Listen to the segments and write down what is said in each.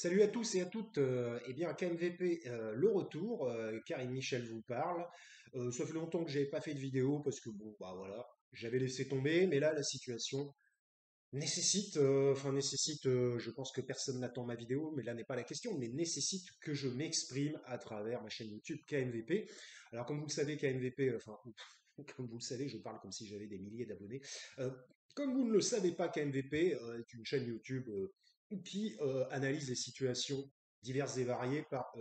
Salut à tous et à toutes. Eh bien, KMVP, le retour. Karine Michel vous parle. Ça fait longtemps que j'avais pas fait de vidéo parce que bon, bah voilà, j'avais laissé tomber. Mais là, la situation nécessite, je pense que personne n'attend ma vidéo, mais là n'est pas la question, mais nécessite que je m'exprime à travers ma chaîne YouTube KMVP. Alors, comme vous le savez, KMVP, comme vous le savez, je parle comme si j'avais des milliers d'abonnés. Euh, Comme vous ne le savez pas, KMVP est une chaîne YouTube qui analyse les situations diverses et variées par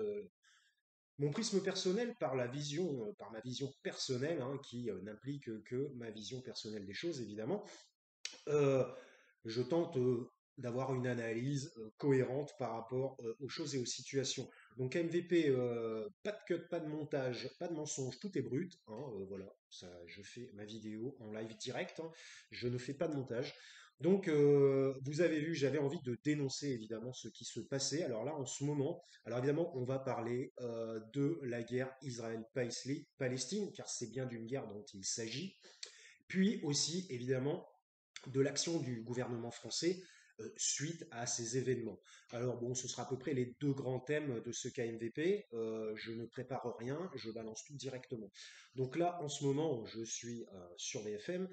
mon prisme personnel, par ma vision personnelle, hein, qui n'implique que ma vision personnelle des choses, évidemment. Euh, je tente d'avoir une analyse cohérente par rapport aux choses et aux situations. Donc MVP, pas de cut, pas de montage, pas de mensonge, tout est brut, hein, voilà, ça, je fais ma vidéo en live direct, hein, je ne fais pas de montage. Donc vous avez vu, j'avais envie de dénoncer évidemment ce qui se passait. Alors là, en ce moment, alors évidemment, on va parler de la guerre Israël-Palestine, car c'est bien d'une guerre dont il s'agit. Puis aussi, évidemment, de l'action du gouvernement français suite à ces événements. Alors bon, ce sera à peu près les deux grands thèmes de ce KMVP. Je ne prépare rien, je balance tout directement. Donc là, en ce moment, je suis sur BFM.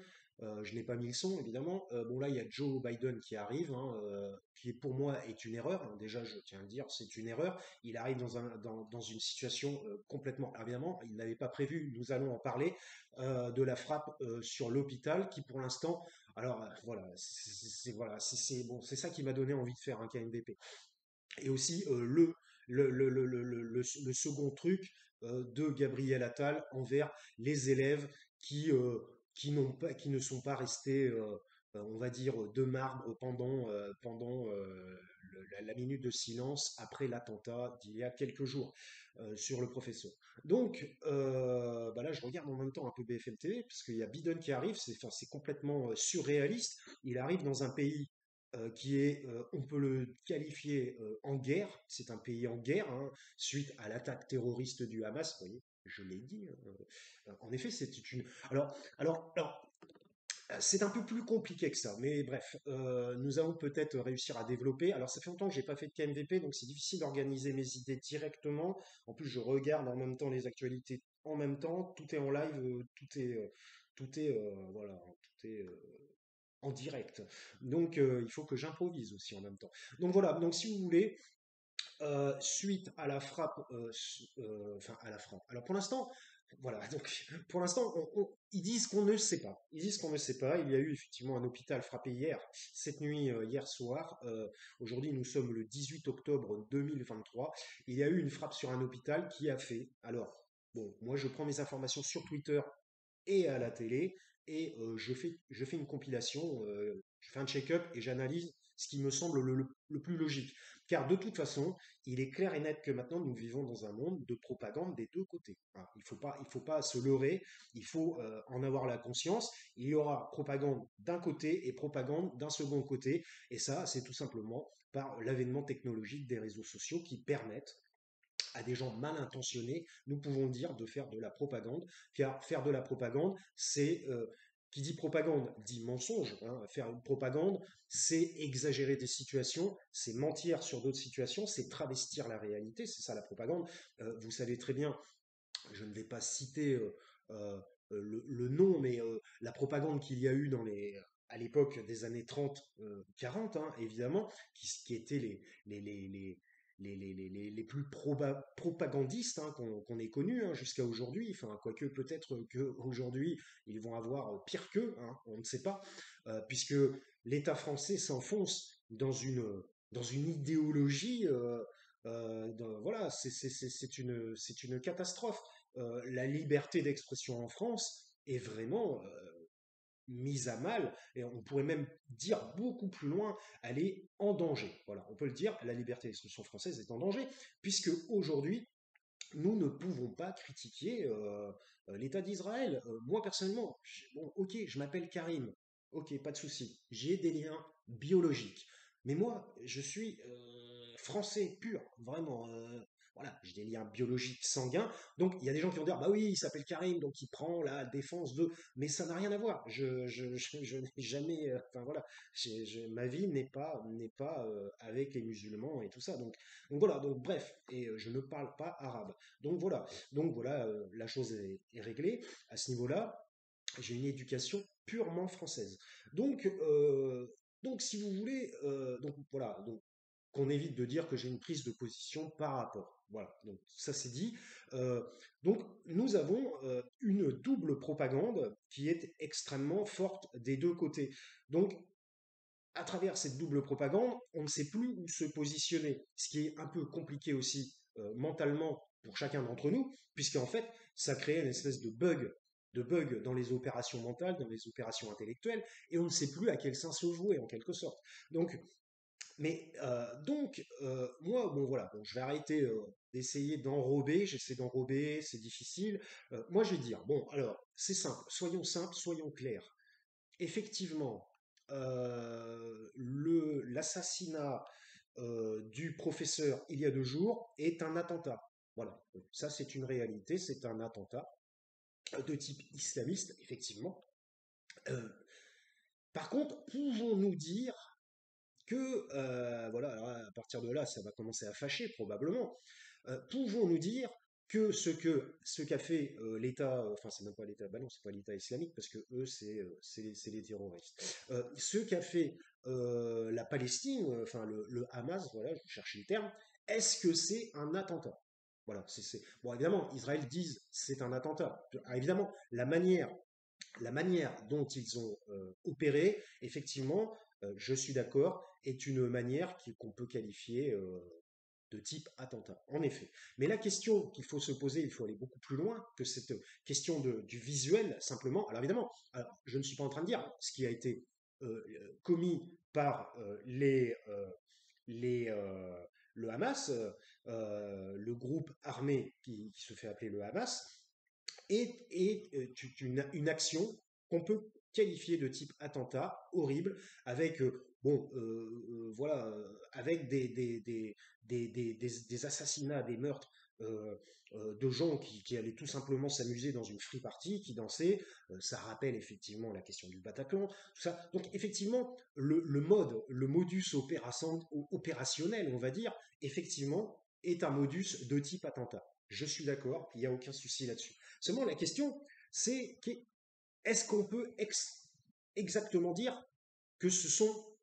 Je n'ai pas mis le son, évidemment. Bon là, il y a Joe Biden qui arrive, hein, qui pour moi est une erreur, hein. Déjà, je tiens à le dire, c'est une erreur. Il arrive dans une situation complètement, évidemment, il n'avait pas prévu. Nous allons en parler de la frappe sur l'hôpital, qui pour l'instant alors voilà, voilà, bon, c'est ça qui m'a donné envie de faire un KMVP. Et aussi le second truc de Gabriel Attal envers les élèves qui qui ne sont pas restés, on va dire, de marbre pendant la minute de silence après l'attentat d'il y a quelques jours sur le professeur. Donc bah là, je regarde en même temps un peu BFM TV parce qu'il y a Biden qui arrive. C'est complètement surréaliste. Il arrive dans un pays qui est, on peut le qualifier en guerre. C'est un pays en guerre, hein, suite à l'attaque terroriste du Hamas. Vous voyez, je l'ai dit, hein. En effet, c'est une. Alors, c'est un peu plus compliqué que ça, mais bref, nous allons peut-être réussir à développer. Alors, ça fait longtemps que j'ai pas fait de KMVP, donc c'est difficile d'organiser mes idées directement. En plus, je regarde en même temps les actualités en même temps. Tout est en live, voilà, tout est en direct. Donc, il faut que j'improvise aussi en même temps. Donc voilà, donc si vous voulez, suite à la frappe, enfin à la frappe. Alors pour l'instant, voilà, donc pour l'instant, ils disent qu'on ne sait pas. Ils disent qu'on ne sait pas. Il y a eu effectivement un hôpital frappé hier, cette nuit, hier soir. Aujourd'hui, nous sommes le 18 octobre 2023. Il y a eu une frappe sur un hôpital qui a fait. Alors, bon, moi je prends mes informations sur Twitter et à la télé, et je fais une compilation, je fais un check-up et j'analyse ce qui me semble le plus logique. Car de toute façon, il est clair et net que maintenant nous vivons dans un monde de propagande des deux côtés. Voilà, il faut pas se leurrer, il faut en avoir la conscience. Il y aura propagande d'un côté et propagande d'un second côté, et ça, c'est tout simplement par l'avènement technologique des réseaux sociaux qui permettent à des gens mal intentionnés, nous pouvons dire de faire de la propagande, car faire de la propagande, c'est, qui dit propagande dit mensonge, hein. Faire une propagande, c'est exagérer des situations, c'est mentir sur d'autres situations, c'est travestir la réalité, c'est ça la propagande. Vous savez très bien, je ne vais pas citer euh, le nom, mais la propagande qu'il y a eu à l'époque des années 30, 40, hein, évidemment, qui étaient les plus propagandistes, hein, qu'on ait connus, hein, jusqu'à aujourd'hui. Enfin, quoique peut-être qu'aujourd'hui, ils vont avoir pire qu'eux, hein, on ne sait pas, puisque l'État français s'enfonce dans une idéologie. Voilà, c'est une catastrophe. La liberté d'expression en France est vraiment mise à mal, et on pourrait même dire beaucoup plus loin, elle est en danger. Voilà, on peut le dire, la liberté d'expression française est en danger, puisque aujourd'hui, nous ne pouvons pas critiquer l'État d'Israël. Moi, personnellement, bon, ok, je m'appelle Karim, ok, pas de souci, j'ai des liens biologiques. Mais moi, je suis français pur, vraiment. voilà, j'ai des liens biologiques sanguins. Donc il y a des gens qui vont dire, bah oui, il s'appelle Karim, donc il prend la défense de, mais ça n'a rien à voir. Je n'ai jamais, enfin voilà, ma vie n'est pas avec les musulmans et tout ça. Donc voilà, donc bref, et je ne parle pas arabe. Donc voilà, la chose est réglée à ce niveau-là. J'ai une éducation purement française. Donc, euh, donc si vous voulez, donc voilà, donc qu'on évite de dire que j'ai une prise de position par rapport. Voilà, donc ça c'est dit. Euh, donc nous avons une double propagande qui est extrêmement forte des deux côtés. Donc à travers cette double propagande, on ne sait plus où se positionner, ce qui est un peu compliqué aussi mentalement pour chacun d'entre nous, puisqu'en fait, ça crée une espèce de bug dans les opérations mentales, dans les opérations intellectuelles, et on ne sait plus à quel sein se vouer en quelque sorte. Moi, bon voilà, bon, je vais arrêter d'essayer d'enrober, j'essaie d'enrober, c'est difficile. Moi, je vais dire, bon, alors, c'est simple, soyons clairs. Effectivement, l'assassinat du professeur il y a 2 jours est un attentat. Voilà, donc ça c'est une réalité, c'est un attentat de type islamiste, effectivement. Euh, Par contre, pouvons-nous dire que, voilà, alors à partir de là, ça va commencer à fâcher probablement, pouvons-nous dire que ce qu'a fait l'État, enfin c'est même pas l'État, bah non, c'est pas l'État islamique parce que eux c'est les terroristes. Ce qu'a fait la Palestine, enfin le Hamas, voilà, je cherchais le terme, est-ce que c'est un attentat? Voilà, bon évidemment, Israël disent c'est un attentat. Ah, évidemment, la manière dont ils ont opéré, effectivement, je suis d'accord, est une manière qu'on peut qualifier de type attentat, en effet. Mais la question qu'il faut se poser, il faut aller beaucoup plus loin que cette question du visuel, simplement. Alors évidemment, alors, je ne suis pas en train de dire ce qui a été commis par les, le Hamas, le groupe armé qui se fait appeler le Hamas, est une action qu'on peut qualifier de type attentat horrible, avec voilà, avec des assassinats, des meurtres de gens qui allaient tout simplement s'amuser dans une free party, qui dansaient. Ça rappelle effectivement la question du Bataclan, tout ça. Donc effectivement, le modus opérationnel, on va dire, effectivement, est un modus de type attentat. Je suis d'accord, il n'y a aucun souci là-dessus. Seulement, la question, c'est est-ce qu'on peut exactement dire que ce sont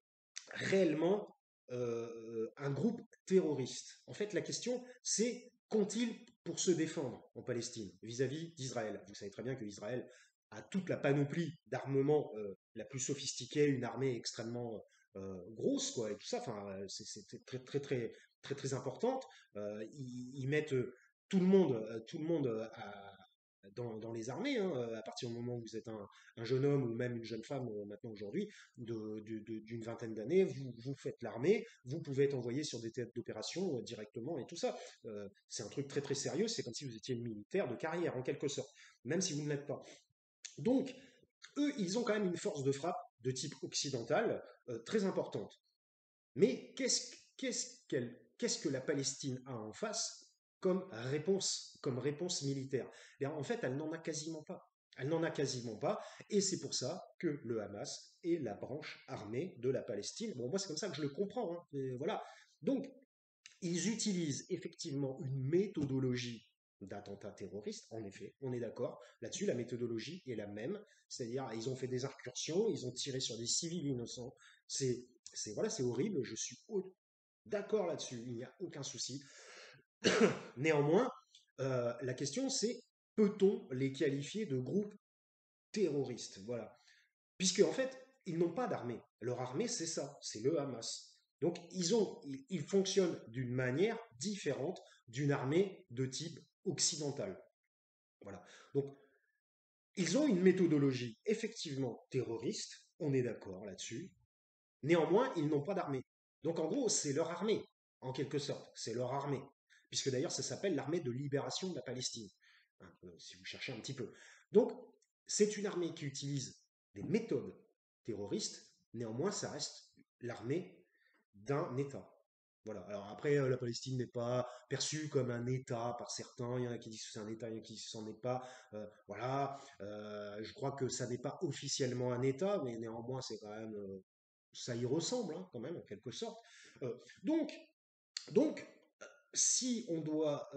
réellement un groupe terroriste? En fait, la question, c'est qu'ont-ils pour se défendre en Palestine vis-à-vis d'Israël? Vous savez très bien que Israël a toute la panoplie d'armement la plus sophistiquée, une armée extrêmement grosse, quoi, et tout ça. Enfin, c'est très, très, très, très, très importante. Ils mettent tout le monde dans les armées, hein, à partir du moment où vous êtes un jeune homme ou même une jeune femme maintenant aujourd'hui, d'une vingtaine d'années, vous faites l'armée, vous pouvez être envoyé sur des théâtres d'opération directement et tout ça. C'est un truc très très sérieux, c'est comme si vous étiez militaire de carrière en quelque sorte, même si vous ne l'êtes pas. Donc, eux, ils ont quand même une force de frappe de type occidental très importante. Mais qu'est-ce que la Palestine a en face comme réponse militaire? Et en fait, elle n'en a quasiment pas. Elle n'en a quasiment pas, et c'est pour ça que le Hamas est la branche armée de la Palestine. Bon, moi, c'est comme ça que je le comprends, hein, et voilà. Donc, ils utilisent effectivement une méthodologie d'attentat terroriste, en effet, on est d'accord. Là-dessus, la méthodologie est la même, c'est-à-dire ils ont fait des incursions, ils ont tiré sur des civils innocents. Voilà, c'est horrible, je suis d'accord là-dessus, il n'y a aucun souci. Néanmoins, la question c'est peut-on les qualifier de groupes terroristes? Voilà. Puisque en fait, ils n'ont pas d'armée. Leur armée, c'est ça, c'est le Hamas. Donc ils fonctionnent d'une manière différente d'une armée de type occidental. Voilà. Donc ils ont une méthodologie effectivement terroriste, on est d'accord là-dessus. Néanmoins, ils n'ont pas d'armée. Donc en gros, c'est leur armée, en quelque sorte. C'est leur armée. Puisque d'ailleurs, ça s'appelle l'armée de libération de la Palestine. Hein, si vous cherchez un petit peu. Donc, c'est une armée qui utilise des méthodes terroristes. Néanmoins, ça reste l'armée d'un État. Voilà. Alors après, la Palestine n'est pas perçue comme un État par certains. Il y en a qui disent que c'est un État, il y en a qui disent que c'en est pas. Voilà. Je crois que ça n'est pas officiellement un État, mais néanmoins, c'est quand même, ça y ressemble, hein, quand même, en quelque sorte. Euh, donc, donc, si on doit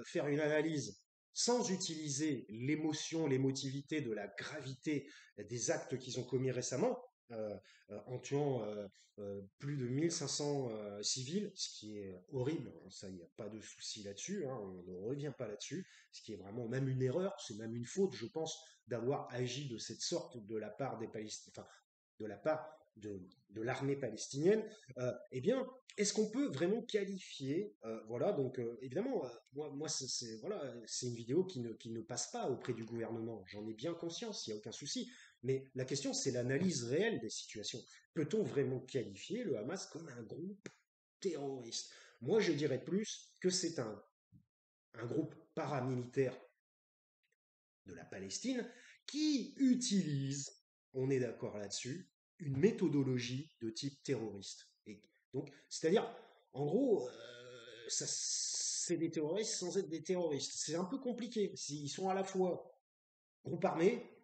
faire une analyse sans utiliser l'émotion, l'émotivité de la gravité des actes qu'ils ont commis récemment, en tuant plus de 1500 civils, ce qui est horrible, hein, ça, il n'y a pas de souci là-dessus, hein, on ne revient pas là-dessus, ce qui est vraiment même une erreur, c'est même une faute, je pense, d'avoir agi de cette sorte de la part des Palestiniens, enfin, de la part de l'armée palestinienne, eh bien, est-ce qu'on peut vraiment qualifier, voilà, donc évidemment, moi voilà, c'est une vidéo qui ne passe pas auprès du gouvernement, j'en ai bien conscience, il n'y a aucun souci, mais la question c'est l'analyse réelle des situations. Peut-on vraiment qualifier le Hamas comme un groupe terroriste? Moi je dirais plus que c'est un groupe paramilitaire de la Palestine qui utilise, on est d'accord là-dessus, une méthodologie de type terroriste. Et donc, c'est-à-dire, en gros, c'est des terroristes sans être des terroristes. C'est un peu compliqué. Ils sont à la fois groupe armé,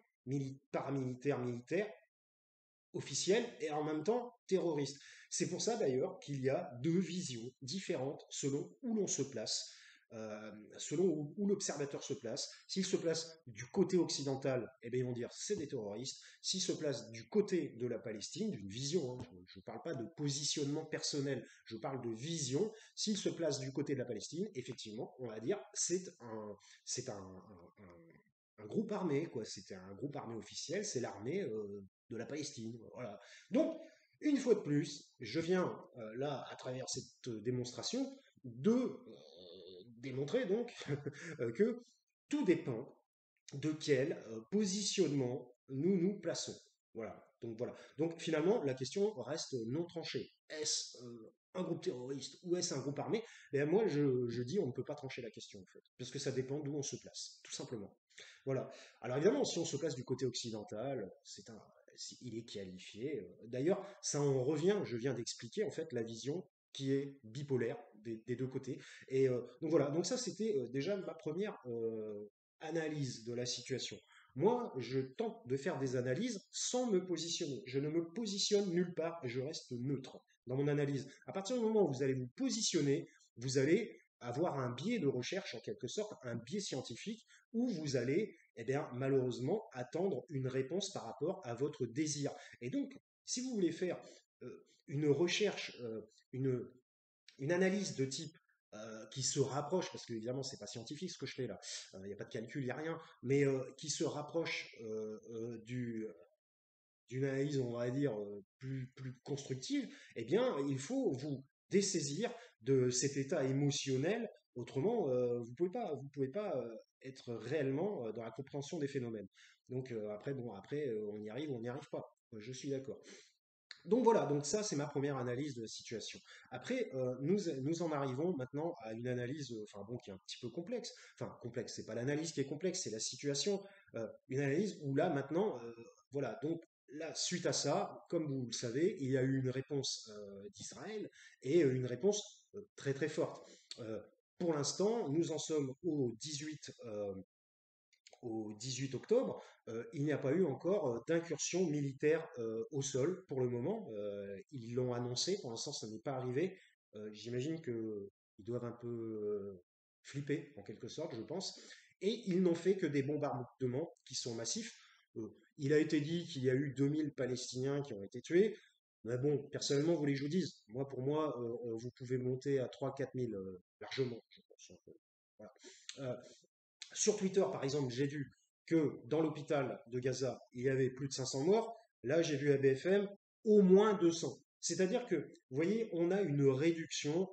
paramilitaire, militaire, officiel, et en même temps terroriste. C'est pour ça d'ailleurs qu'il y a deux visions différentes selon où l'on se place, selon où l'observateur se place. S'il se place du côté occidental, eh bien, ils vont dire c'est des terroristes. S'il se place du côté de la Palestine, d'une vision, hein, je ne parle pas de positionnement personnel, je parle de vision. S'il se place du côté de la Palestine, effectivement, on va dire c'est un groupe armé, quoi. C'était un groupe armé officiel, c'est l'armée de la Palestine. Voilà. Donc, une fois de plus, je viens là, à travers cette démonstration, de démontrer donc que tout dépend de quel positionnement nous nous plaçons. Voilà. Donc voilà. Donc finalement, la question reste non tranchée. Est-ce un groupe terroriste ou est-ce un groupe armé? Et moi, je dis on ne peut pas trancher la question en fait, parce que ça dépend d'où on se place, tout simplement. Voilà. Alors évidemment, si on se place du côté occidental, il est qualifié. D'ailleurs, ça en revient, je viens d'expliquer en fait la vision qui est bipolaire des deux côtés. Et donc voilà, donc ça c'était déjà ma première analyse de la situation. Moi, je tente de faire des analyses sans me positionner. Je ne me positionne nulle part et je reste neutre dans mon analyse. À partir du moment où vous allez vous positionner, vous allez avoir un biais de recherche en quelque sorte, un biais scientifique, où vous allez, eh bien, malheureusement, attendre une réponse par rapport à votre désir. Et donc, si vous voulez faire une recherche, une analyse de type qui se rapproche, parce que évidemment c'est pas scientifique ce que je fais là, il n'y a pas de calcul, il n'y a rien, mais qui se rapproche d'une analyse, on va dire, plus constructive, eh bien, il faut vous dessaisir de cet état émotionnel. Autrement, vous pouvez pas être réellement dans la compréhension des phénomènes. Donc après, bon, après, on y arrive, on n'y arrive pas. Je suis d'accord. Donc voilà, donc ça c'est ma première analyse de la situation. Après, nous en arrivons maintenant à une analyse, enfin bon, qui est un petit peu complexe. Enfin complexe, c'est pas l'analyse qui est complexe, c'est la situation. Une analyse où là maintenant, voilà, donc là suite à ça, comme vous le savez, il y a eu une réponse d'Israël et une réponse très très forte. Pour l'instant, nous en sommes au 18 octobre, il n'y a pas eu encore d'incursion militaire au sol pour le moment. Ils l'ont annoncé, pour l'instant ça n'est pas arrivé. J'imagine qu'ils doivent un peu flipper en quelque sorte, je pense. Et ils n'ont fait que des bombardements qui sont massifs. Il a été dit qu'il y a eu 2000 Palestiniens qui ont été tués. Mais bon, personnellement, vous voulez que je vous dise, moi pour moi, vous pouvez monter à 3-4 000 largement, je pense. Voilà. Euh, sur Twitter, par exemple, j'ai vu que dans l'hôpital de Gaza, il y avait plus de 500 morts. Là, j'ai vu à BFM au moins 200. C'est-à-dire que, vous voyez, on a une réduction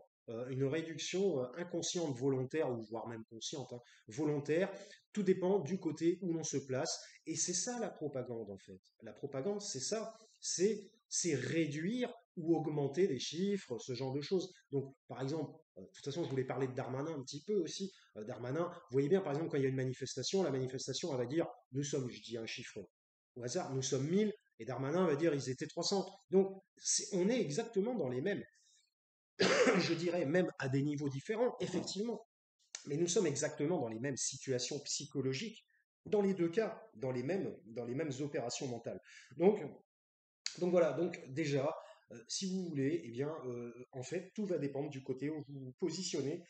inconsciente, volontaire, ou voire même consciente, hein, volontaire. Tout dépend du côté où l'on se place. Et c'est ça la propagande, en fait. La propagande, c'est ça. C'est réduire ou augmenter les chiffres, ce genre de choses. Donc, par exemple, de toute façon, je voulais parler de Darmanin un petit peu aussi. Darmanin, vous voyez bien, par exemple, quand il y a une manifestation, la manifestation, elle va dire, nous sommes, je dis un chiffre au hasard, nous sommes 1000, et Darmanin va dire, ils étaient 300. Donc, on est exactement dans les mêmes, je dirais même à des niveaux différents, effectivement. Mais nous sommes exactement dans les mêmes situations psychologiques, dans les deux cas, dans les mêmes opérations mentales. Donc, donc voilà, donc déjà, si vous voulez, eh bien, en fait, tout va dépendre du côté où vous vous positionnez,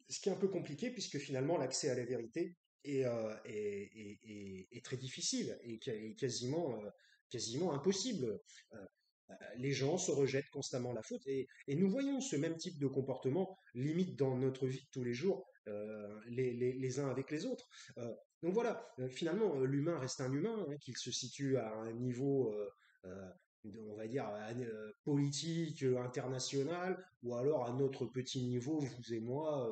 ce qui est un peu compliqué puisque finalement l'accès à la vérité est très difficile et quasiment impossible. Euh, les gens se rejettent constamment la faute et nous voyons ce même type de comportement limite dans notre vie de tous les jours, les uns avec les autres. Donc voilà, finalement, l'humain reste un humain, hein, qu'il se situe à un niveau, euh, on va dire, politique, international, ou alors à notre petit niveau, vous et moi,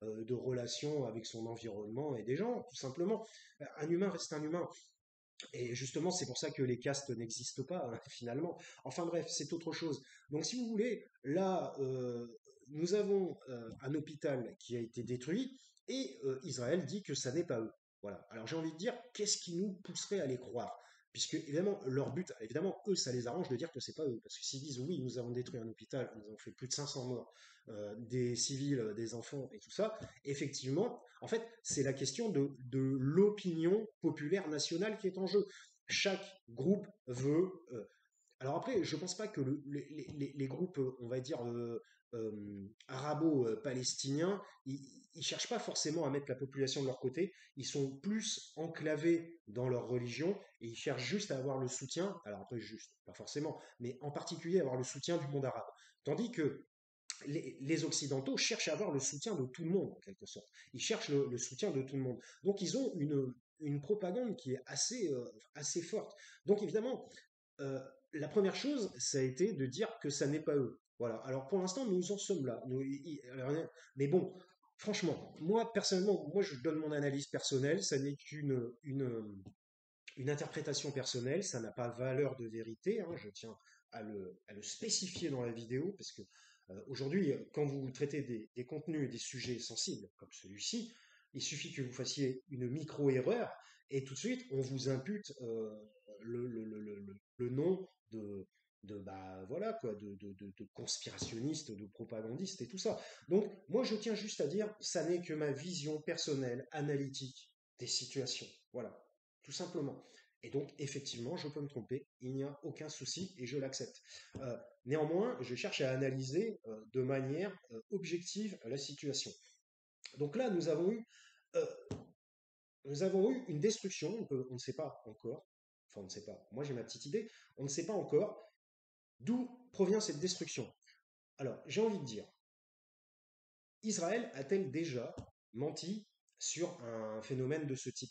de relation avec son environnement et des gens, tout simplement. Un humain reste un humain. Et justement, c'est pour ça que les castes n'existent pas, hein, finalement. Enfin bref, c'est autre chose. Donc si vous voulez, là, nous avons un hôpital qui a été détruit et Israël dit que ça n'est pas eux. Voilà. Alors j'ai envie de dire, qu'est-ce qui nous pousserait à les croire? Puisque évidemment, leur but, évidemment, eux, ça les arrange de dire que c'est pas eux. Parce que s'ils disent oui, nous avons détruit un hôpital, nous avons fait plus de 500 morts, des civils, des enfants et tout ça, effectivement, en fait, c'est la question de l'opinion populaire nationale qui est en jeu. Chaque groupe veut. Alors après, je ne pense pas que les groupes, on va dire, arabo-palestiniens, ils cherchent pas forcément à mettre la population de leur côté. Ils sont plus enclavés dans leur religion et ils cherchent juste à avoir le soutien. Alors après, juste, pas forcément, mais en particulier avoir le soutien du monde arabe. Tandis que les Occidentaux cherchent à avoir le soutien de tout le monde, en quelque sorte. Ils cherchent le soutien de tout le monde. Donc ils ont une propagande qui est assez forte. Donc évidemment, euh, la première chose, ça a été de dire que ça n'est pas eux. Voilà. Alors pour l'instant, nous en sommes là. Mais bon, franchement, moi personnellement, moi je donne mon analyse personnelle. Ça n'est qu'une interprétation personnelle. Ça n'a pas valeur de vérité, hein, je tiens à le spécifier dans la vidéo parce que aujourd'hui, quand vous traitez des contenus et des sujets sensibles comme celui-ci, il suffit que vous fassiez une micro-erreur et tout de suite, on vous impute le nom bah voilà quoi, de conspirationniste, de propagandiste et tout ça. Donc moi je tiens juste à dire, ça n'est que ma vision personnelle, analytique des situations. Voilà, tout simplement. Et donc effectivement, je peux me tromper, il n'y a aucun souci et je l'accepte. Néanmoins, je cherche à analyser de manière objective la situation. Donc là, euh, nous avons eu une destruction, on ne sait pas encore, enfin on ne sait pas, moi j'ai ma petite idée, on ne sait pas encore d'où provient cette destruction. Alors, j'ai envie de dire, Israël a-t-elle déjà menti sur un phénomène de ce type?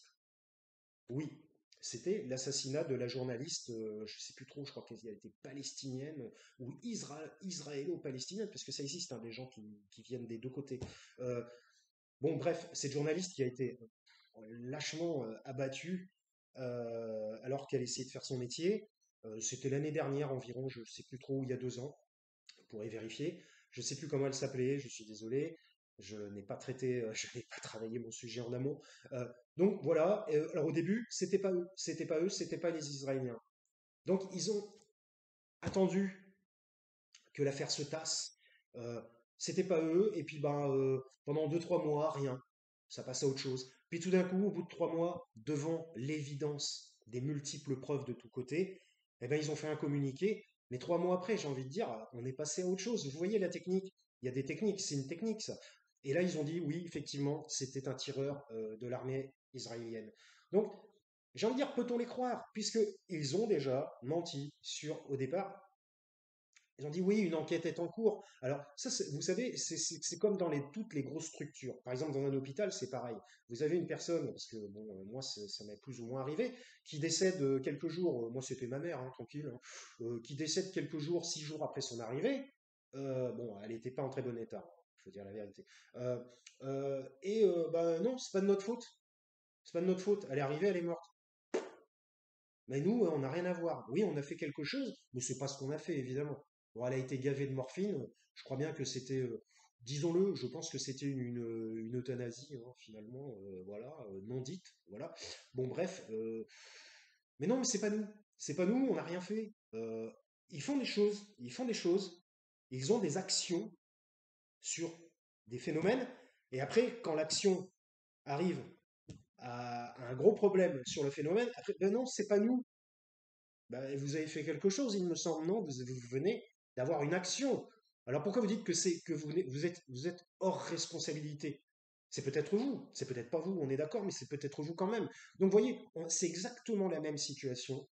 Oui, c'était l'assassinat de la journaliste, je ne sais plus trop, je crois qu'elle était palestinienne ou israélo-palestinienne, parce que ça existe, hein, des gens qui viennent des deux côtés. Euh, bon, bref, cette journaliste qui a été lâchement abattue alors qu'elle essayait de faire son métier. C'était l'année dernière environ, je ne sais plus trop, il y a 2 ans, vous pourrez vérifier. Je ne sais plus comment elle s'appelait, je suis désolé. Je n'ai pas traité, je n'ai pas travaillé mon sujet en amont. Euh, donc voilà. Alors au début, c'était pas les Israéliens. Donc ils ont attendu que l'affaire se tasse. Euh, c'était pas eux. Et puis ben pendant 2 3 mois, rien. Ça passe à autre chose. Puis tout d'un coup, au bout de 3 mois, devant l'évidence des multiples preuves de tous côtés, eh ben ils ont fait un communiqué. Mais 3 mois après, j'ai envie de dire, on est passé à autre chose. Vous voyez la technique? Il y a des techniques, c'est une technique ça. Et là, ils ont dit oui, effectivement, c'était un tireur de l'armée israélienne. Donc, j'ai envie de dire, peut-on les croire? Puisqu'ils ont déjà menti sur, au départ, ils ont dit oui, une enquête est en cours. Alors ça, vous savez, c'est comme dans toutes les grosses structures. Par exemple, dans un hôpital, c'est pareil. Vous avez une personne, parce que bon, moi, ça m'est plus ou moins arrivé, qui décède quelques jours. Moi, c'était ma mère, hein, tranquille, hein, qui décède quelques jours, 6 jours après son arrivée. Bon, elle n'était pas en très bon état. Il faut dire la vérité. Bah, non, c'est pas de notre faute. C'est pas de notre faute. Elle est arrivée, elle est morte. Mais nous, on n'a rien à voir. Oui, on a fait quelque chose, mais c'est pas ce qu'on a fait, évidemment. Bon, elle a été gavée de morphine. Je crois bien que c'était, disons-le, je pense que c'était une euthanasie, hein, finalement, voilà, non dite, voilà. Bon, bref. Mais non, mais c'est pas nous. C'est pas nous, on n'a rien fait. Ils font des choses, ils font des choses, ils ont des actions sur des phénomènes, et après, quand l'action arrive à un gros problème sur le phénomène, après, ben non, c'est pas nous. Ben, vous avez fait quelque chose, il me semble, non? Vous venez d'avoir une action. Alors pourquoi vous dites que c'est que vous êtes hors responsabilité? C'est peut-être vous, c'est peut-être pas vous, on est d'accord, mais c'est peut-être vous quand même. Donc vous voyez, c'est exactement la même situation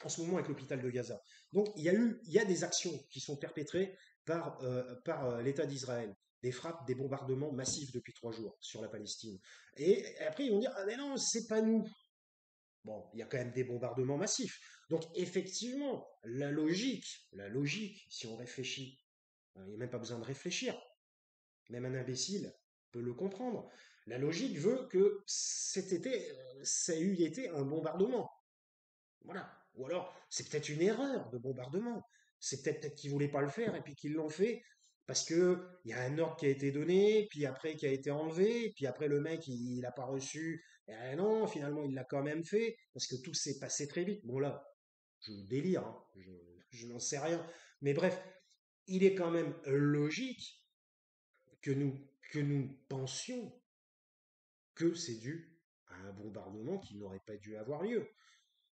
en ce moment avec l'hôpital de Gaza. Donc il y a des actions qui sont perpétrées par l'État d'Israël, des frappes, des bombardements massifs depuis 3 jours sur la Palestine. Et après ils vont dire ah mais non c'est pas nous. Bon, il y a quand même des bombardements massifs. Donc effectivement, la logique, si on réfléchit, il n'y a même pas besoin de réfléchir. Même un imbécile peut le comprendre. La logique veut que ça eût été un bombardement. Voilà. Ou alors, c'est peut-être une erreur de bombardement. C'est peut-être qu'ils voulaient pas le faire et puis qu'ils l'ont fait parce que il y a un ordre qui a été donné, puis après qui a été enlevé, puis après le mec il n'a pas reçu. Et non, finalement il l'a quand même fait parce que tout s'est passé très vite. Bon là, je délire, hein, je n'en sais rien. Mais bref, il est quand même logique que nous pensions que c'est dû à un bombardement qui n'aurait pas dû avoir lieu.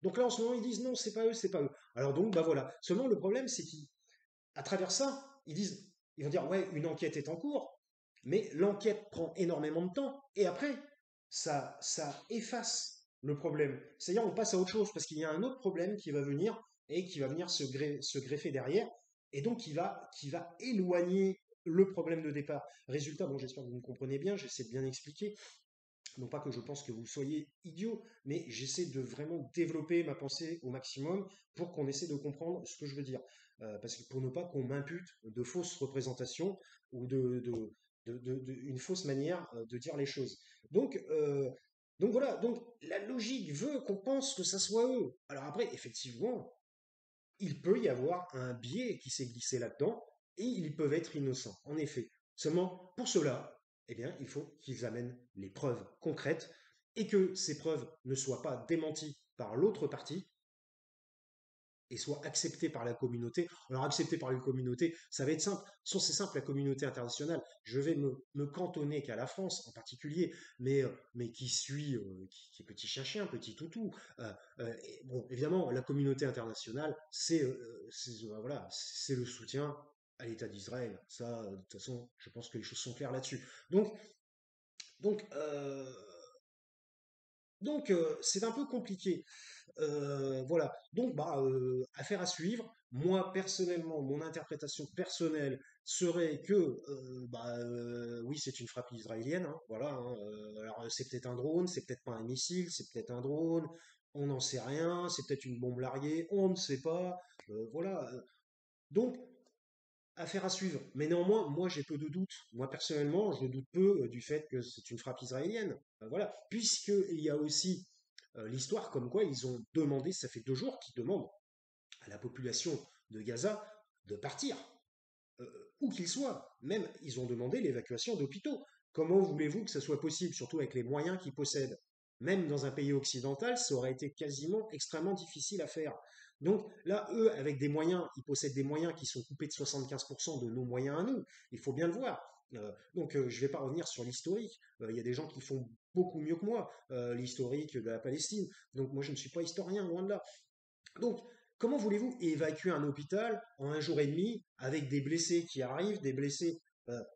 Donc là, en ce moment, ils disent non, c'est pas eux, c'est pas eux. Alors donc, bah voilà. Seulement, le problème, c'est qu'à travers ça, ils vont dire, ouais, une enquête est en cours, mais l'enquête prend énormément de temps, et après, ça efface le problème. C'est-à-dire, on passe à autre chose, parce qu'il y a un autre problème qui va venir, et qui va venir se greffer derrière, et donc qui va éloigner le problème de départ. Résultat, bon, j'espère que vous me comprenez bien, j'essaie de bien expliquer, non pas que je pense que vous soyez idiot, mais j'essaie de vraiment développer ma pensée au maximum pour qu'on essaie de comprendre ce que je veux dire. Parce que pour ne pas qu'on m'impute de fausses représentations ou une fausse manière de dire les choses. Donc, euh, donc voilà, donc la logique veut qu'on pense que ça soit eux. Alors après, effectivement, il peut y avoir un biais qui s'est glissé là-dedans et ils peuvent être innocents, en effet. Seulement, pour cela, eh bien, il faut qu'ils amènent les preuves concrètes et que ces preuves ne soient pas démenties par l'autre partie et soient acceptées par la communauté. Alors, acceptées par la communauté, ça va être simple. C'est simple, la communauté internationale. Je vais me cantonner qu'à la France en particulier, mais qui suit, qui est petit chien, petit toutou. Bon, évidemment, la communauté internationale, voilà, c'est le soutien à l'État d'Israël. Ça, de toute façon, je pense que les choses sont claires là-dessus. Donc, donc, euh, donc, c'est un peu compliqué. Voilà. Donc, affaire à suivre. Moi, personnellement, mon interprétation personnelle serait que, oui, c'est une frappe israélienne. Hein, voilà. Hein, alors, c'est peut-être un drone, c'est peut-être pas un missile, c'est peut-être un drone. On n'en sait rien. C'est peut-être une bombe larguée. On ne sait pas. Voilà. Donc, affaire à suivre. Mais néanmoins, moi, j'ai peu de doutes. Moi, personnellement, je doute peu du fait que c'est une frappe israélienne. Voilà. Puisqu'il y a aussi l'histoire comme quoi ils ont demandé, ça fait 2 jours qu'ils demandent à la population de Gaza de partir, où qu'ils soient. Même, ils ont demandé l'évacuation d'hôpitaux. Comment voulez-vous que ça soit possible, surtout avec les moyens qu'ils possèdent? Même dans un pays occidental, ça aurait été quasiment extrêmement difficile à faire. Donc là, eux, avec des moyens, ils possèdent des moyens qui sont coupés de 75% de nos moyens à nous. Il faut bien le voir. Je ne vais pas revenir sur l'historique. Il y a des gens qui font beaucoup mieux que moi l'historique de la Palestine. Donc moi, je ne suis pas historien, loin de là. Donc, comment voulez-vous évacuer un hôpital en un jour et demi avec des blessés qui arrivent, des blessés.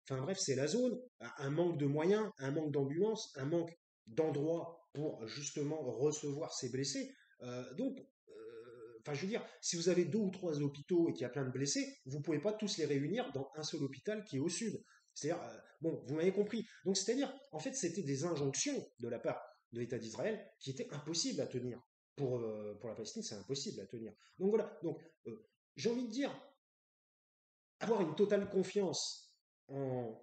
Enfin bref, c'est la zone, un manque de moyens, un manque d'ambulance, un manque d'endroits pour justement recevoir ces blessés. Je veux dire, si vous avez 2 ou 3 hôpitaux et qu'il y a plein de blessés, vous ne pouvez pas tous les réunir dans un seul hôpital qui est au sud. C'est-à-dire, bon, vous m'avez compris. Donc, c'est-à-dire, en fait, c'était des injonctions de la part de l'État d'Israël qui étaient impossibles à tenir pour la Palestine, c'est impossible à tenir. Donc voilà, j'ai envie de dire, avoir une totale confiance en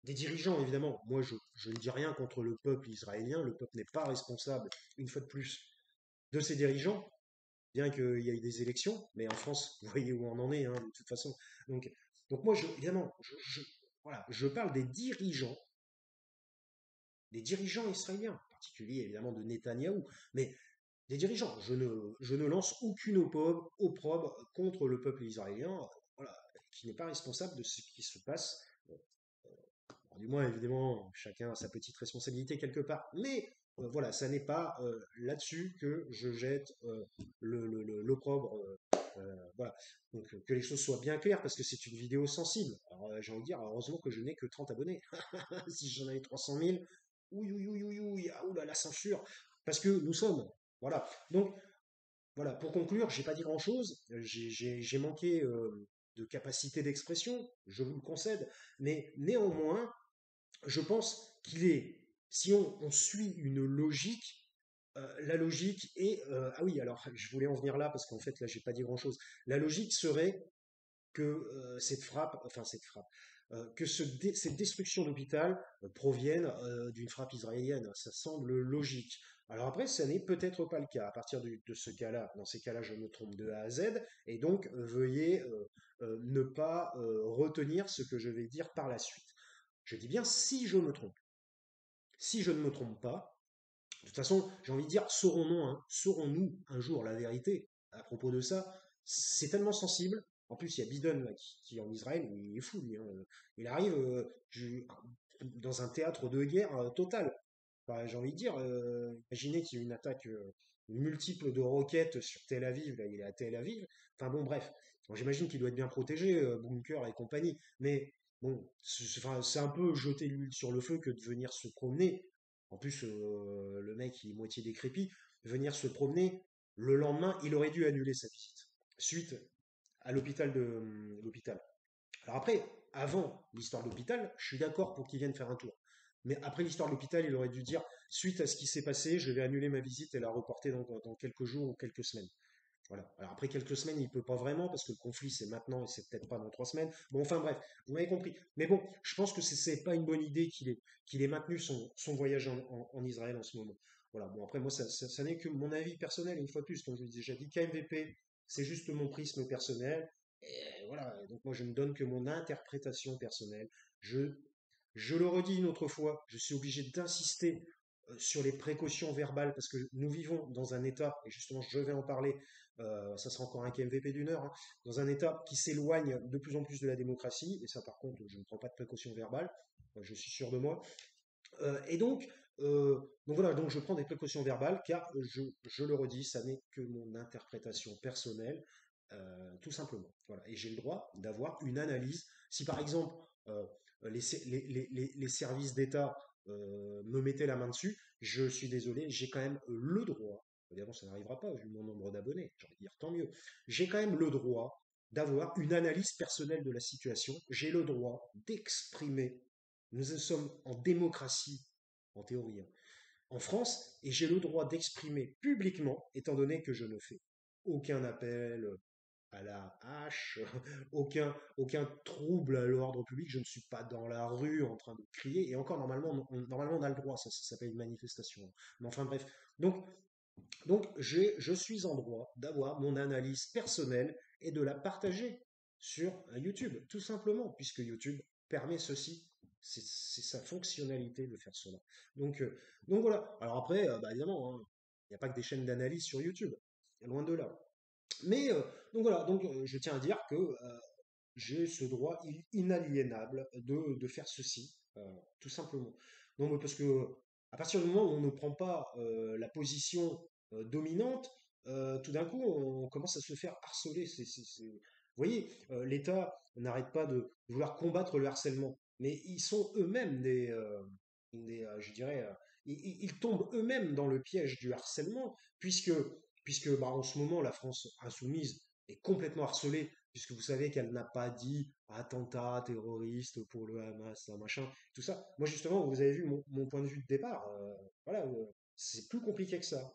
des dirigeants, évidemment. Moi, je ne dis rien contre le peuple israélien, le peuple n'est pas responsable, une fois de plus, de ses dirigeants, bien qu'il y ait des élections, mais en France, vous voyez où on en est, hein, de toute façon. Donc, donc moi, évidemment, voilà, je parle des dirigeants israéliens, en particulier évidemment de Netanyahou, mais des dirigeants. Je ne lance aucune opprobre contre le peuple israélien, voilà, qui n'est pas responsable de ce qui se passe Alors, du moins, évidemment, chacun a sa petite responsabilité quelque part. Mais voilà, ça n'est pas là-dessus que je jette l'opprobre. Voilà. Donc, que les choses soient bien claires, parce que c'est une vidéo sensible. Alors, j'ai envie de dire, heureusement que je n'ai que 30 abonnés. Si j'en avais 300 000, ouïe, ouïe, ouïe, ouïe, ouïe, ah, oula, la censure. Parce que nous sommes. Voilà. Donc, voilà, pour conclure, j'ai pas dit grand-chose. J'ai manqué de capacité d'expression, je vous le concède. Mais néanmoins, je pense qu'il est, si on suit une logique, la logique est, ah oui, alors je voulais en venir là parce qu'en fait là j'ai pas dit grand-chose. La logique serait que cette frappe, que cette destruction d'hôpital provienne d'une frappe israélienne. Ça semble logique. Alors après, ça n'est peut-être pas le cas. À partir de ce cas-là, dans ces cas-là, je me trompe de A à Z, et donc veuillez ne pas retenir ce que je vais dire par la suite. Je dis bien si je me trompe. Si je ne me trompe pas, de toute façon, j'ai envie de dire, saurons-nous un jour la vérité à propos de ça? C'est tellement sensible. En plus, il y a Biden là, qui est en Israël, il est fou, lui, hein. Il arrive dans un théâtre de guerre total. Enfin, j'ai envie de dire, imaginez qu'il y ait une attaque multiple de roquettes sur Tel Aviv, là, il est à Tel Aviv. Enfin bon, bref. Bon, j'imagine qu'il doit être bien protégé, bunker et compagnie. Mais bon, enfin, c'est un peu jeter l'huile sur le feu que de venir se promener. En plus, le mec, il est moitié décrépit. Venir se promener, le lendemain, il aurait dû annuler sa visite. Suite à l'hôpital. Alors après, avant l'histoire de l'hôpital, je suis d'accord pour qu'il vienne faire un tour. Mais après l'histoire de l'hôpital, il aurait dû dire, suite à ce qui s'est passé, je vais annuler ma visite et la reporter dans quelques jours ou quelques semaines. Voilà. Alors après quelques semaines, il peut pas vraiment parce que le conflit c'est maintenant et c'est peut-être pas dans 3 semaines. Bon, enfin bref, vous m'avez compris. Mais bon, je pense que c'est pas une bonne idée qu'il ait maintenu son voyage en Israël en ce moment. Voilà. Bon, après moi, ça n'est que mon avis personnel. Une fois de plus, comme je vous ai déjà dit, KMVP, c'est juste mon prisme personnel. Et voilà. Donc moi, je ne donne que mon interprétation personnelle. Je je le redis une autre fois, je suis obligé d'insister sur les précautions verbales parce que nous vivons dans un État, et justement je vais en parler, ça sera encore un KMVP d'une heure, hein, dans un État qui s'éloigne de plus en plus de la démocratie, et ça par contre je ne prends pas de précautions verbales, je suis sûr de moi. Et donc voilà, donc je prends des précautions verbales car je le redis, ça n'est que mon interprétation personnelle, tout simplement. Voilà. Et j'ai le droit d'avoir une analyse. Si par exemple euh, les services d'État me mettaient la main dessus, je suis désolé, j'ai quand même le droit, évidemment ça n'arrivera pas vu mon nombre d'abonnés, j'ai envie de dire tant mieux, j'ai quand même le droit d'avoir une analyse personnelle de la situation, j'ai le droit d'exprimer. Nous sommes en démocratie, en théorie, hein, en France, et j'ai le droit d'exprimer publiquement, étant donné que je ne fais aucun appel à la hache, aucun trouble à l'ordre public, je ne suis pas dans la rue en train de crier, et encore normalement on a le droit, ça s'appelle une manifestation. Mais enfin bref, donc, je suis en droit d'avoir mon analyse personnelle et de la partager sur YouTube, tout simplement, puisque YouTube permet ceci. C'est sa fonctionnalité de faire cela. Donc voilà. Alors après, bah, évidemment, hein, il n'y a pas que des chaînes d'analyse sur YouTube. Loin de là. Mais donc voilà, je tiens à dire que j'ai ce droit inaliénable de faire ceci, tout simplement. Non, mais parce que à partir du moment où on ne prend pas la position dominante, tout d'un coup on commence à se faire harceler. Vous voyez, l'État n'arrête pas de vouloir combattre le harcèlement, mais ils sont eux-mêmes je dirais, ils tombent eux-mêmes dans le piège du harcèlement, puisque bah, en ce moment la France insoumise est complètement harcelée puisque vous savez qu'elle n'a pas dit attentat terroriste pour le Hamas, un machin, tout ça. Moi, justement, vous avez vu mon point de vue de départ. Voilà, c'est plus compliqué que ça.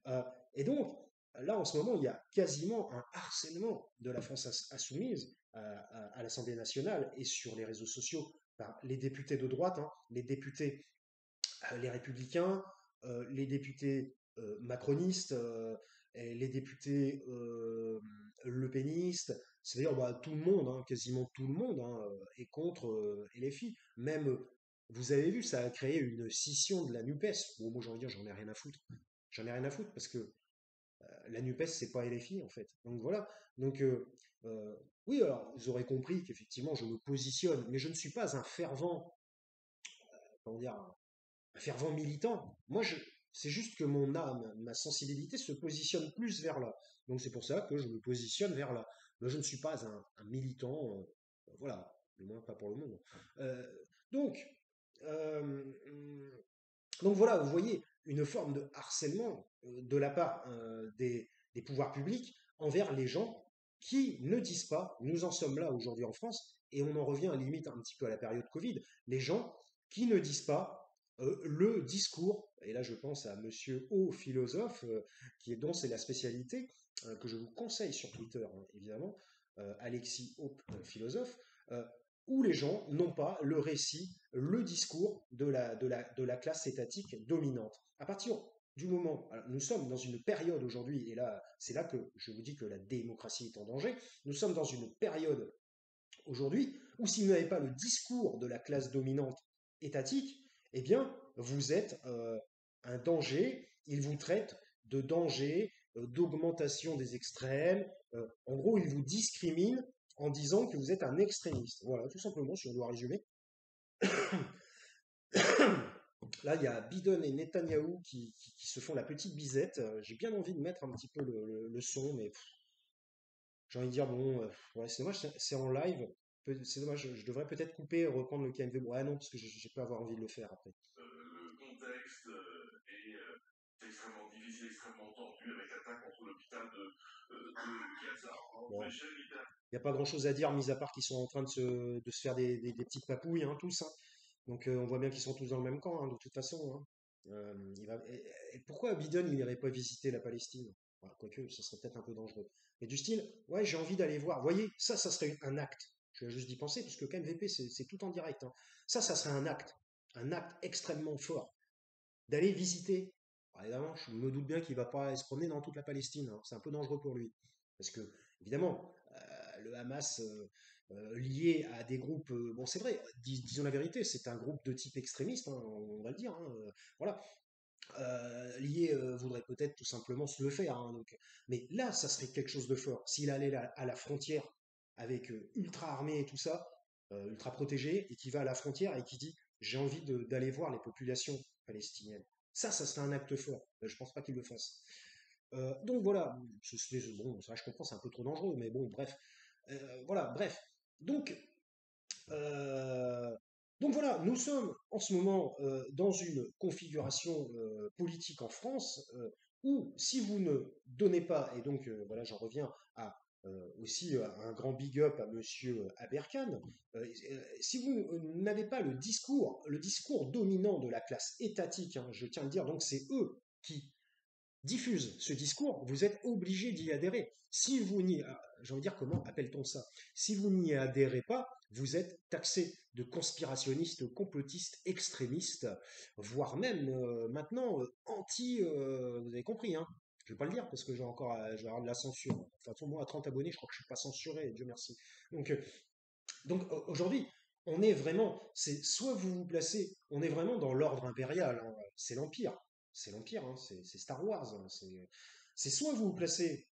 Euh, et donc, là, en ce moment, il y a quasiment un harcèlement de la France insoumise à l'Assemblée nationale et sur les réseaux sociaux par les députés de droite, hein, les députés, les républicains, les députés macronistes, et les députés lepénistes, c'est-à-dire bah, tout le monde, hein, quasiment tout le monde hein, est contre LFI. Même, vous avez vu, ça a créé une scission de la NUPES. Bon, moi j'ai envie de dire, j'en ai rien à foutre. J'en ai rien à foutre parce que La NUPES, c'est pas LFI, en fait. Donc voilà. Donc, euh, oui, alors, vous aurez compris qu'effectivement, je me positionne, mais je ne suis pas un fervent, comment dire, un fervent militant. C'est juste que mon âme, ma sensibilité se positionne plus vers là. Donc c'est pour ça que je me positionne vers là. Mais je ne suis pas un militant, voilà, du moins pas pour le moment. Euh, donc, euh, donc voilà, vous voyez une forme de harcèlement de la part des pouvoirs publics envers les gens qui ne disent pas, nous en sommes là aujourd'hui en France, et on en revient à la limite un petit peu à la période Covid, les gens qui ne disent pas le discours, et là je pense à Monsieur O, philosophe, dont c'est la spécialité, que je vous conseille sur Twitter, hein, évidemment, Alexis Hope, philosophe, euh, où les gens n'ont pas le récit, le discours de la classe étatique dominante. À partir du moment, alors nous sommes dans une période aujourd'hui, et là, c'est là que je vous dis que la démocratie est en danger, nous sommes dans une période aujourd'hui où si vous n'avez pas le discours de la classe dominante étatique, eh bien, vous êtes un danger, ils vous traitent de danger, d'augmentation des extrêmes, en gros, ils vous discriminent en disant que vous êtes un extrémiste. Voilà, tout simplement, si on doit résumer. Là, il y a Biden et Netanyahou qui se font la petite bisette. J'ai bien envie de mettre un petit peu le son, mais j'ai envie de dire, bon, ouais, c'est dommage, c'est en live. C'est dommage, je devrais peut-être couper et reprendre le KMV. Ouais, non, parce que j'ai pas avoir envie de le faire après. Le contexte est extrêmement difficile, extrêmement tendu, avec l'attaque contre l'hôpital de Gaza. Bon. Il n'y a pas grand-chose à dire, mis à part qu'ils sont en train de se faire des petites papouilles, hein, tous, hein. Donc on voit bien qu'ils sont tous dans le même camp, hein, de toute façon, hein. Et pourquoi Biden il n'irait pas visiter la Palestine? Voilà, quoique, ça serait peut-être un peu dangereux. Mais du style, ouais, j'ai envie d'aller voir. Vous voyez, ça serait un acte. Je viens juste d'y penser, puisque KMVP, c'est tout en direct, hein. Ça serait un acte extrêmement fort, d'aller visiter. Alors, évidemment, je me doute bien qu'il va pas se promener dans toute la Palestine, hein. C'est un peu dangereux pour lui. Parce que, évidemment, le Hamas lié à des groupes, bon c'est vrai, disons la vérité, c'est un groupe de type extrémiste, hein, on va le dire, hein, voilà, lié voudrait peut-être tout simplement se le faire, hein, donc. Mais là, ça serait quelque chose de fort. S'il allait à la frontière avec ultra armé et tout ça, ultra protégé, et qui va à la frontière et qui dit j'ai envie d'aller voir les populations palestiniennes. Ça serait un acte fort. Je pense pas qu'il le fasse. Donc voilà, bon, ça je comprends, c'est un peu trop dangereux, mais bon, bref. Voilà, bref. Donc, euh, donc voilà, nous sommes en ce moment dans une configuration politique en France où si vous ne donnez pas, et donc voilà, j'en reviens à aussi un grand big up à Monsieur Aberkan, si vous n'avez pas le discours dominant de la classe étatique, hein, je tiens à le dire, donc c'est eux qui diffuse ce discours, vous êtes obligé d'y adhérer. Si vous n'y, j'ai envie de dire, comment appelle-t-on ça? Si vous n'y adhérez pas, vous êtes taxé de conspirationniste, complotiste, extrémiste, voire même maintenant anti. Vous avez compris, hein? Je vais pas le dire parce que je vais avoir de la censure. Enfin, de toute façon, moi, à 30 abonnés, je crois que je suis pas censuré, Dieu merci. Donc, aujourd'hui, on est vraiment, c'est soit vous vous placez, on est vraiment dans l'ordre impérial, hein, c'est l'empire, hein, c'est Star Wars, hein, c'est soit vous vous placez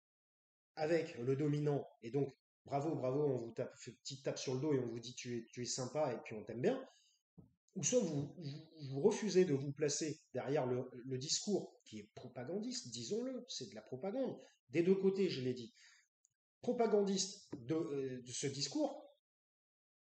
avec le dominant et donc bravo, bravo, on vous tape, fait une petite tape sur le dos et on vous dit tu es sympa et puis on t'aime bien, ou soit vous refusez de vous placer derrière le discours qui est propagandiste, disons-le, c'est de la propagande. Des deux côtés, je l'ai dit, propagandiste de ce discours,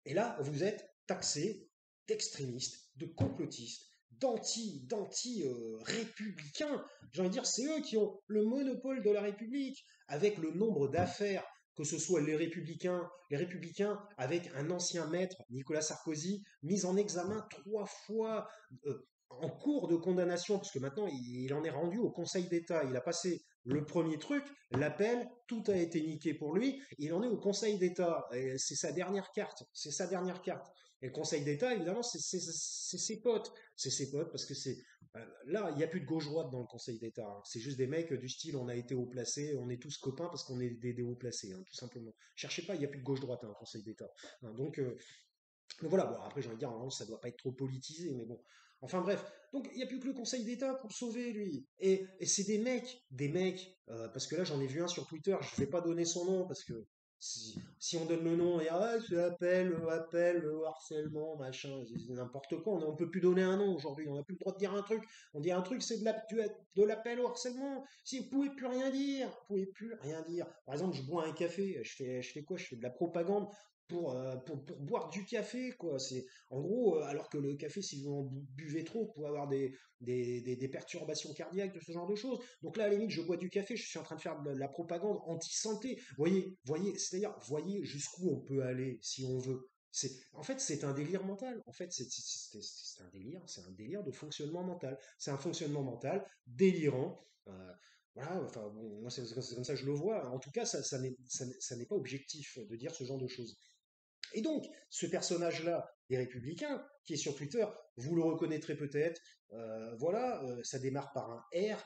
et là, vous êtes taxé d'extrémistes, de complotistes, d'anti-républicains. J'ai envie de dire, c'est eux qui ont le monopole de la République, avec le nombre d'affaires, que ce soit les républicains avec un ancien maître, Nicolas Sarkozy, mis en examen 3 fois en cours de condamnation, parce que maintenant il en est rendu au Conseil d'État. Il a passé le premier truc, l'appel, tout a été niqué pour lui. Il en est au Conseil d'État. C'est sa dernière carte. C'est sa dernière carte. Et le Conseil d'État, évidemment, c'est ses potes. C'est ses potes parce que c'est. Là, il n'y a plus de gauche-droite dans le Conseil d'État, hein. C'est juste des mecs du style on a été haut placé, on est tous copains parce qu'on est des hauts placés, hein, tout simplement. Cherchez pas, il n'y a plus de gauche-droite, hein, au Conseil d'État, hein. Donc, Donc voilà, bon, après j'ai envie de dire, non, ça doit pas être trop politisé, mais bon. Enfin bref, donc il n'y a plus que le Conseil d'État pour le sauver, lui. Et c'est des mecs, parce que là j'en ai vu un sur Twitter, je ne vais pas donner son nom, parce que si on donne le nom, et ah, c'est appel, harcèlement, machin, c'est n'importe quoi, on ne peut plus donner un nom aujourd'hui, on n'a plus le droit de dire un truc. On dit un truc, c'est de l'appel au harcèlement. Si vous pouvez plus rien dire, vous pouvez plus rien dire. Par exemple, je bois un café, je fais quoi? Je fais de la propagande pour boire du café, quoi. C'est, en gros, alors que le café, si vous en buvez trop, vous pouvez avoir des perturbations cardiaques, de ce genre de choses. Donc là, à la limite, je bois du café, je suis en train de faire de la propagande anti-santé. C'est-à-dire, voyez jusqu'où on peut aller si on veut. En fait, c'est un délire mental. En fait, c'est un délire de fonctionnement mental. C'est un fonctionnement mental délirant. Voilà, enfin, bon, moi, c'est comme ça que je le vois. En tout cas, ça n'est pas objectif de dire ce genre de choses. Et donc, ce personnage-là des Républicains, qui est sur Twitter, vous le reconnaîtrez peut-être, voilà, ça démarre par un R,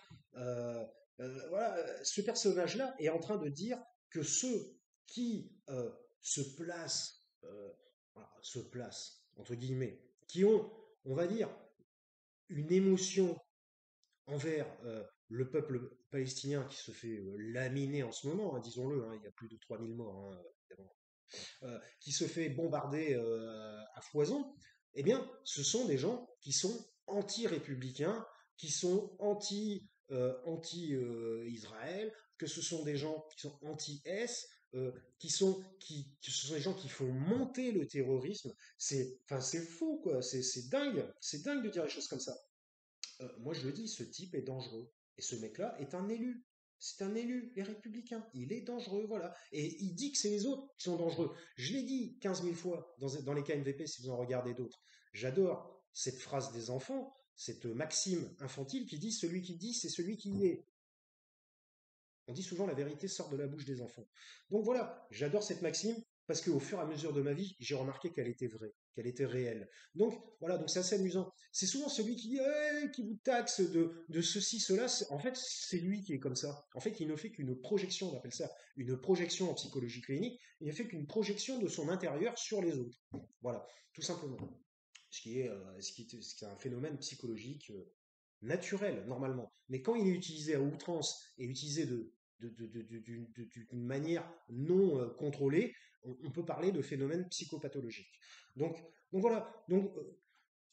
voilà, ce personnage-là est en train de dire que ceux qui se placent, voilà, se placent, entre guillemets, qui ont, on va dire, une émotion envers le peuple palestinien qui se fait laminer en ce moment, hein, disons-le, hein, il y a plus de 3000 morts, hein, évidemment, qui se fait bombarder à foison, eh bien, ce sont des gens qui sont anti-républicains, qui sont anti-Israël, que ce sont des gens qui sont anti-S, que ce sont des gens qui font monter le terrorisme. Enfin, c'est fou, quoi. C'est dingue de dire les choses comme ça. Moi je le dis, ce type est dangereux. Et ce mec-là est un élu. C'est un élu, les républicains. Il est dangereux, voilà. Et il dit que c'est les autres qui sont dangereux. Je l'ai dit 15 000 fois dans les KMVP si vous en regardez d'autres. J'adore cette phrase des enfants, cette maxime infantile qui dit celui qui dit, c'est celui qui y est. On dit souvent la vérité sort de la bouche des enfants. Donc voilà, j'adore cette maxime parce qu'au fur et à mesure de ma vie, j'ai remarqué qu'elle était vraie, qu'elle était réelle. Donc voilà, donc c'est assez amusant. C'est souvent celui qui dit hey, qui vous taxe de ceci, cela. En fait, c'est lui qui est comme ça. En fait, il ne fait qu'une projection, on appelle ça une projection en psychologie clinique. Il ne fait qu'une projection de son intérieur sur les autres. Voilà, tout simplement. Ce qui est un phénomène psychologique naturel, normalement. Mais quand il est utilisé à outrance et utilisé d'une manière non contrôlée, on peut parler de phénomène psychopathologique. Donc, donc voilà, donc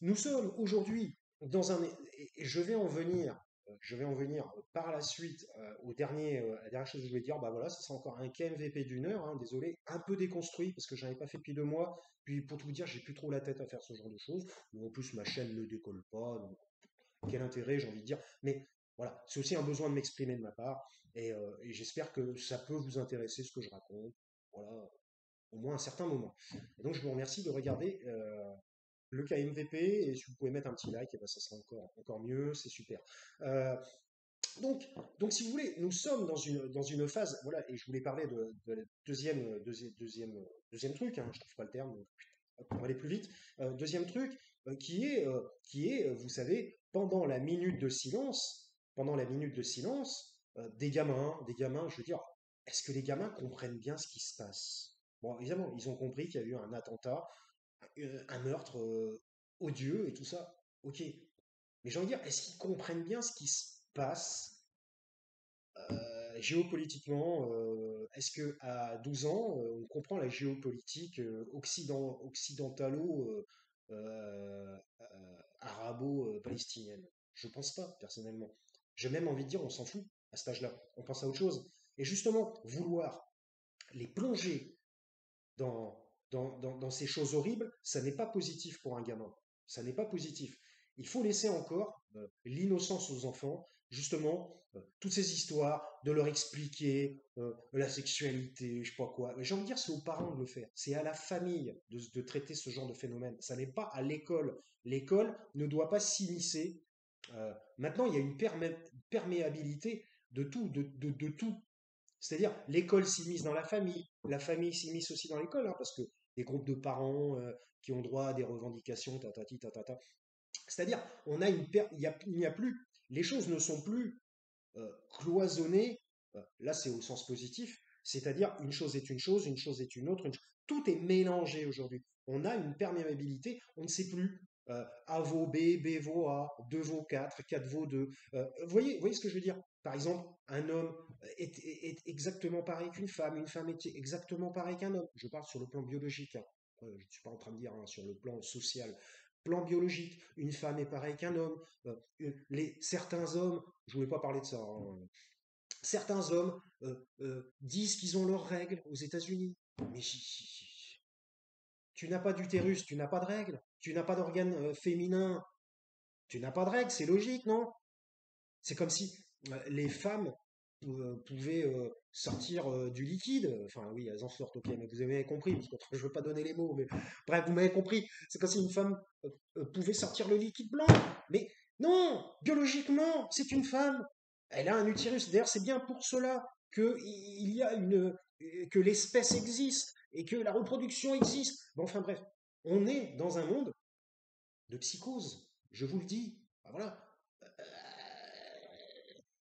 nous sommes aujourd'hui dans un... Et je vais en venir par la suite à la dernière chose que je voulais dire, bah voilà, ça sera encore un KMVP d'une heure, hein, désolé, un peu déconstruit parce que j'en ai pas fait depuis 2 mois, puis pour tout vous dire, j'ai plus trop la tête à faire ce genre de choses, ou en plus ma chaîne ne décolle pas, donc quel intérêt, j'ai envie de dire. Mais voilà, c'est aussi un besoin de m'exprimer de ma part, et j'espère que ça peut vous intéresser ce que je raconte, voilà, au moins un certain moment. Et donc je vous remercie de regarder le KMVP, et si vous pouvez mettre un petit like, et ben ça sera encore mieux, c'est super. Euh, donc, donc, si vous voulez, nous sommes dans une phase, voilà, et je voulais parler de la deuxième truc, hein, je trouve pas le terme, donc, on va aller plus vite. Deuxième truc, vous savez, pendant la minute de silence, des gamins, je veux dire, est-ce que les gamins comprennent bien ce qui se passe? Bon, évidemment, ils ont compris qu'il y a eu un attentat, un meurtre odieux et tout ça, ok. Mais j'ai envie de dire, est-ce qu'ils comprennent bien ce qui se passe géopolitiquement? Est-ce que à 12 ans, on comprend la géopolitique arabo-palestinienne? Je pense pas, personnellement. J'ai même envie de dire, on s'en fout à cet âge-là. On pense à autre chose. Et justement, vouloir les plonger dans ces choses horribles, ça n'est pas positif pour un gamin. Ça n'est pas positif. Il faut laisser encore l'innocence aux enfants, justement, toutes ces histoires, de leur expliquer la sexualité, je sais pas quoi. J'ai envie de dire, c'est aux parents de le faire. C'est à la famille de traiter ce genre de phénomène. Ça n'est pas à l'école. L'école ne doit pas s'immiscer. Maintenant, il y a une perméabilité de tout, de tout. C'est-à-dire, l'école s'immisce dans la famille s'immisce aussi dans l'école, hein, parce que des groupes de parents qui ont droit à des revendications, tatati, tatata. C'est-à-dire, il n'y a plus, les choses ne sont plus cloisonnées. Là, c'est au sens positif. C'est-à-dire, une chose est une chose est une autre. Tout est mélangé aujourd'hui. On a une perméabilité, on ne sait plus. A vaut B, B vaut A, 2 vaut 4, 4 vaut 2. Voyez ce que je veux dire? Par exemple, un homme est exactement pareil qu'une femme, une femme est exactement pareil qu'un homme. Je parle sur le plan biologique, hein. Je ne suis pas en train de dire hein, sur le plan social. Plan biologique, une femme est pareille qu'un homme. Certains hommes, je ne voulais pas parler de ça, hein, certains hommes disent qu'ils ont leurs règles aux États-Unis. Mais tu n'as pas d'utérus, tu n'as pas de règles, tu n'as pas d'organes féminins, tu n'as pas de règles, c'est logique, non? C'est comme si les femmes pouvaient sortir du liquide. Enfin, oui, elles en sortent, ok, mais vous avez compris, parce que je ne veux pas donner les mots, mais bref, vous m'avez compris. C'est comme si une femme pouvait sortir le liquide blanc. Mais non, biologiquement, c'est une femme. Elle a un utérus. D'ailleurs, c'est bien pour cela que l'espèce existe et que la reproduction existe. Bon, enfin bref, on est dans un monde de psychose. Je vous le dis. Ben voilà.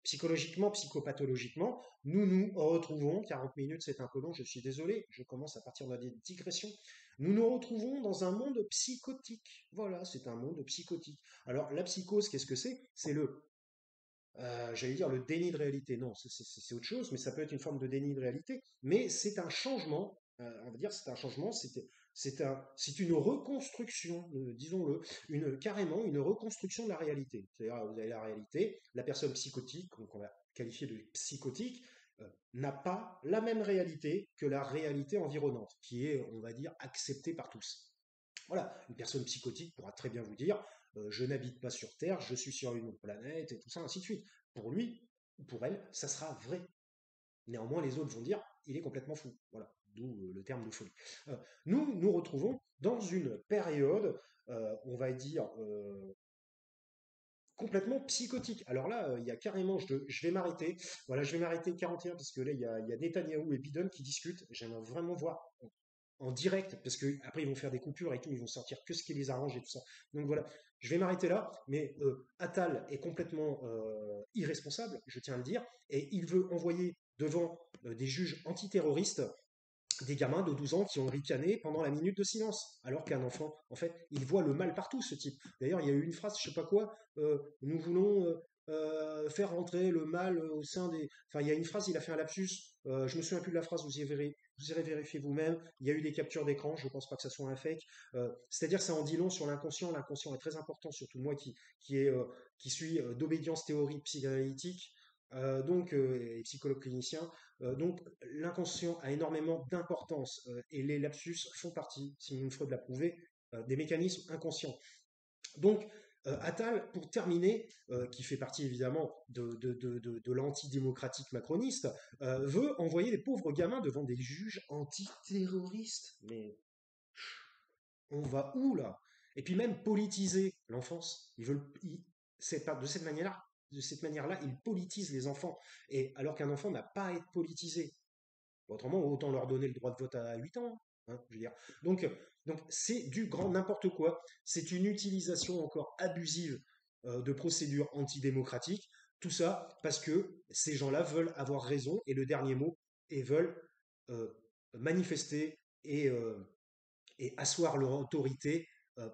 Psychologiquement, psychopathologiquement, nous nous retrouvons, 40 minutes c'est un peu long, je suis désolé, je commence à partir dans des digressions, nous nous retrouvons dans un monde psychotique. Voilà, c'est un monde psychotique. Alors la psychose, qu'est-ce que c'est? C'est j'allais dire le déni de réalité. Non, c'est autre chose, mais ça peut être une forme de déni de réalité. Mais c'est un changement, on va dire c'est un changement, c'est une reconstruction, disons-le, carrément une reconstruction de la réalité. C'est-à-dire, vous avez la réalité, la personne psychotique, qu'on va qualifier de psychotique, n'a pas la même réalité que la réalité environnante, qui est, on va dire, acceptée par tous. Voilà, une personne psychotique pourra très bien vous dire je n'habite pas sur Terre, je suis sur une autre planète, et tout ça, ainsi de suite. Pour lui ou pour elle, ça sera vrai. Néanmoins, les autres vont dire il est complètement fou. Voilà, d'où le terme de folie. Nous nous retrouvons dans une période, on va dire, complètement psychotique. Alors là, il y a carrément, je vais m'arrêter. Voilà, je vais m'arrêter 41 parce que là, il y a Netanyahou et Biden qui discutent. J'aimerais vraiment voir en direct, parce que après ils vont faire des coupures et tout, ils vont sortir que ce qui les arrange et tout ça. Donc voilà, je vais m'arrêter là, mais Attal est complètement irresponsable, je tiens à le dire, et il veut envoyer devant des juges antiterroristes des gamins de 12 ans qui ont ricané pendant la minute de silence, alors qu'un enfant, en fait, il voit le mal partout, ce type. D'ailleurs, il y a eu une phrase, je sais pas quoi, nous voulons faire rentrer le mal au sein des... Enfin, il y a une phrase, il a fait un lapsus, je me souviens plus de la phrase, vous irez vérifier vous-même, il y a eu des captures d'écran, je pense pas que ça soit un fake, c'est-à-dire ça en dit long sur l'inconscient est très important, surtout moi qui suis d'obédience théorie psychanalytique, et psychologue clinicien, donc l'inconscient a énormément d'importance et les lapsus font partie, Sigmund Freud l'a prouvé, des mécanismes inconscients. Donc Attal, pour terminer, qui fait partie évidemment de l'antidémocratique macroniste, veut envoyer les pauvres gamins devant des juges antiterroristes. Mais on va où là? Et puis même politiser l'enfance. C'est pas de cette manière-là. De cette manière-là, ils politisent les enfants. Et alors qu'un enfant n'a pas à être politisé. Autrement, autant leur donner le droit de vote à 8 ans, hein, je veux dire. Donc c'est du grand n'importe quoi. C'est une utilisation encore abusive de procédures antidémocratiques. Tout ça parce que ces gens-là veulent avoir raison et le dernier mot et veulent euh, manifester et asseoir leur autorité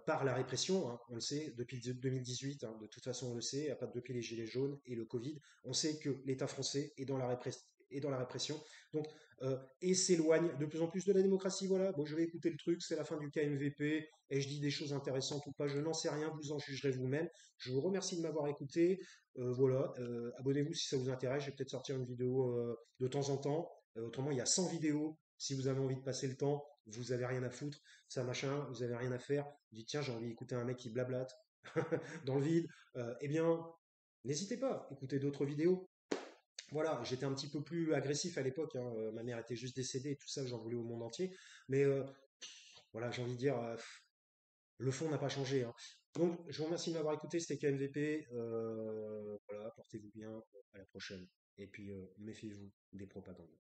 par la répression, hein. On le sait depuis 2018, hein, de toute façon on le sait, à part depuis les Gilets jaunes et le Covid, on sait que l'État français est dans la répression, donc, et s'éloigne de plus en plus de la démocratie. Voilà, bon, je vais écouter le truc, c'est la fin du KMVP, et je dis des choses intéressantes ou pas, je n'en sais rien, vous en jugerez vous-même. Je vous remercie de m'avoir écouté. Voilà, abonnez-vous si ça vous intéresse, je vais peut-être sortir une vidéo de temps en temps. Autrement, il y a 100 vidéos. Si vous avez envie de passer le temps, vous avez rien à foutre, ça machin, vous avez rien à faire, vous dites tiens, j'ai envie d'écouter un mec qui blablate dans le vide, eh bien, n'hésitez pas, écoutez d'autres vidéos. Voilà, j'étais un petit peu plus agressif à l'époque, hein, ma mère était juste décédée et tout ça, j'en voulais au monde entier, mais voilà, j'ai envie de dire, le fond n'a pas changé, hein. Donc, je vous remercie de m'avoir écouté, c'était KMVP, voilà, portez-vous bien, à la prochaine, et puis méfiez-vous des propagandes.